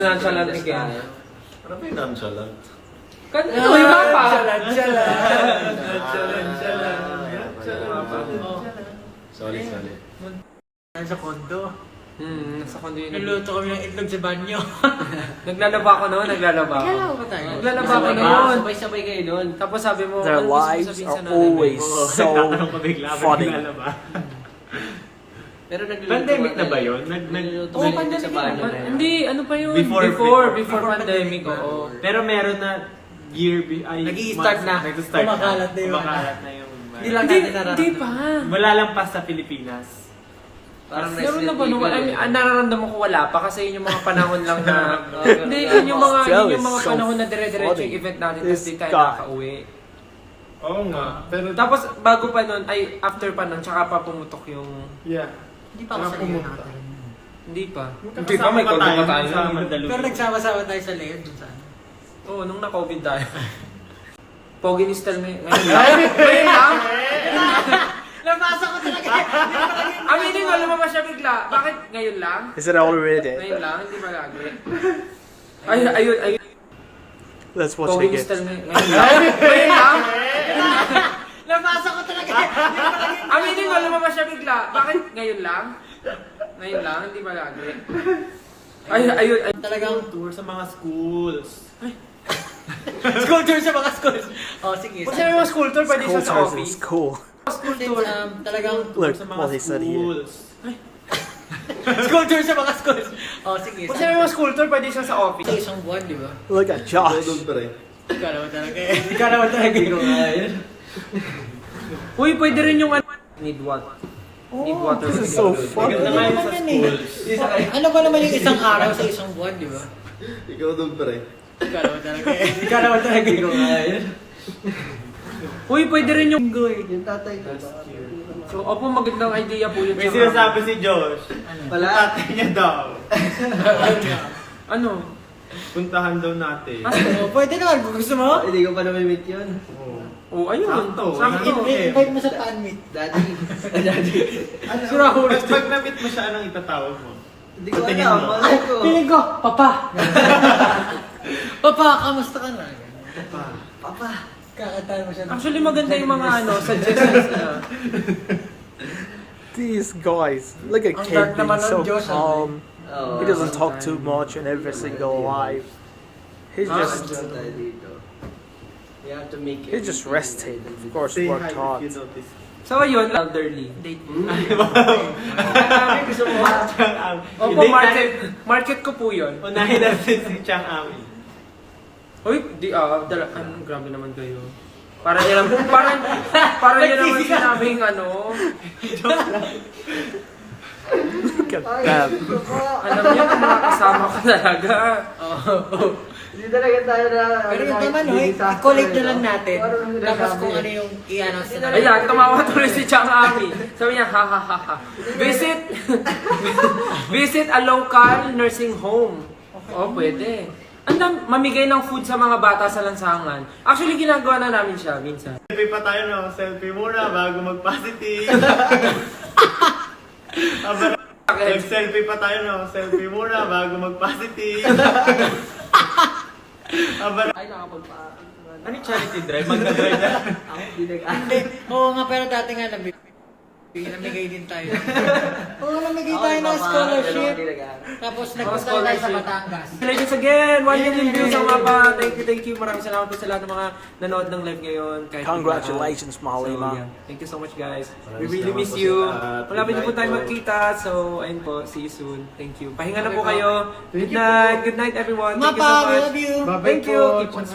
Nonchalant ni Ken. Ano ba yung nonchalant? Ito yung mapa. Sorry. Nasa kondo. Nasa kondo yun. Naluto kami ng itlog sa banyo. Naglalaba ako noon, naglalaba ako. Naglalaba ako noon. Sabay-sabay kayo doon. Tapos sabi mo, Their ano gusto mo lives sabihin sa are nanay mo? always so funny. Pero nagluluto Pandemic na ka ba tayo. yun? Nagluluto Oo, kayo pandemic sa banyo. na. Hindi, ano pa yun? Before Before pandemic, oo. Pero meron na year, ay, Nag-i-start na. Nag-start Kumakalat na yun. Kumakalat na yung... Hindi lang Hindi, natin nararamdaman. hindi pa. Wala lang pa sa Pilipinas. Parang Meron na ba Resident nung, Evil, nararamdaman ko wala pa kasi yun yung mga panahon lang na, hindi, yun yung mga So panahon na dire-diretso funny. yung event natin tapos This di tayo guy. nakaka-uwi. Oo nga. Pero Tapos bago pa nun, ay after pa nun, tsaka pa pumutok yung, yeah. Hindi pa ako sa Leon nakatira. hindi pa. Hindi pa, Magkakasama may COVID pa tayo. sa Mandaluyong. Pero nagsama-sama tayo sa Leon dun sa ano. Oo, nung na-COVID tayo. Pogi ni Stel ngayon lang. Ngayon lang? Nabasa ko talaga. Aminin mo, lumabas siya bigla. Bakit ngayon lang? Is it already? Ngayon lang, hindi ba lagi? Ayun. Let's watch Pogi it ni again. Stel ngayon lang. Ngayon lang? Nabasa ko talaga. Aminin mo, lumabas siya bigla. Bakit ngayon lang? Ngayon lang, hindi ba lagi? Ayun. Talagang Tour sa mga schools. school tour sa mga schools. Oh, sige. Kung sinabi mo school tour, pwede School siya sa tours in office. school. School Kasi, tour. talagang Look Sa mga what he said here. schools. school tour sa mga schools. Oh, sige. Kung sinabi mo school tour, pwede siya sa Sa office. isang buwan, di ba? Look at Josh. Doon pa rin. Ikaw naman talaga eh. Ikaw naman talaga. Uy, pwede rin yung need what? Need water. This is so funny. Maganda nga yun sa Naman yan schools. Ano ba naman yung isang araw sa isang buwan, di ba? Ikaw doon pa rin. Ikaw naman talaga eh. Ikaw naman talaga. Uy, pwede rin yung... Yung tatay ko. So, opo, magandang idea po yun. May sa mga- sinasabi si Josh. Wala. Tatay niya daw. Ano? Puntahan daw natin. Oh, pwede naman kung gusto mo. Hindi ko pa namin-meet yun. Oh, ayun. Sakto. Sakto. Invite mo sa fan meet. Daddy. Daddy. Si Rahul. Pag na-meet mo siya, anong itatawag mo? Hindi ko Patingin alam. mo. Malay ko. Piling ko, Papa. Papa, kamusta ka na? Papa. Kakataan mo siya. Actually, maganda yung mga suggestions na. These guys. Look at Ang Kid dark naman being ng so Josh, calm. Oo. He doesn't talk too much in every single live. He's just Tayo dito. You have to make it. he's just resting. Of course, Say worked hi if hard. you notice. So, ayun, elderly. Date Gusto mo ba? Chang Ami. Opo, Hindi, market ko po yun. Unahin natin si Chang Ami. Uy, grabe naman kayo. Para niya naman, para niya naman sinabing Look at them. alam niyo kung mga kasama ko talaga. Hindi talaga tayo na... Pero yung naman, i-collect na lang natin. Tapos kung ano yung i-announce na natin. Ayan, tumawa tuloy si Chang Ami. Sabi niya, ha ha ha ha. Visit a local nursing home. Oh, pwede. Mamigay ng food sa mga bata sa lansangan. Actually, ginagawa na namin siya minsan. Selfie pa tayo, no? Selfie muna bago mag-positive. Selfie pa tayo, no? Selfie muna bago mag-positive. Ay, nakapagpa... Ano yung charity drive? Mag-drive na. Ako, hindi nag... Hindi. Oo nga, pero dati nga namigay din tayo. Oo, namigay tayo ng scholarship. Tapos nagpunta tayo sa Batangas. Congratulations again! 1 million views ang mapa. Thank you. Maraming salamat po sa lahat ng mga nanood ng live ngayon. Kahit Congratulations, So, Mahalima. yeah. Thank you so much, guys. We Maraming really salamat miss po you. sa lahat. Malapit na po Good tayo night po. magkita. So, ayun po. See you soon. Thank you. Pahinga na po kayo. Good night. Good night, everyone. Thank you so Mapa, we much. love you. Thank you. Keep on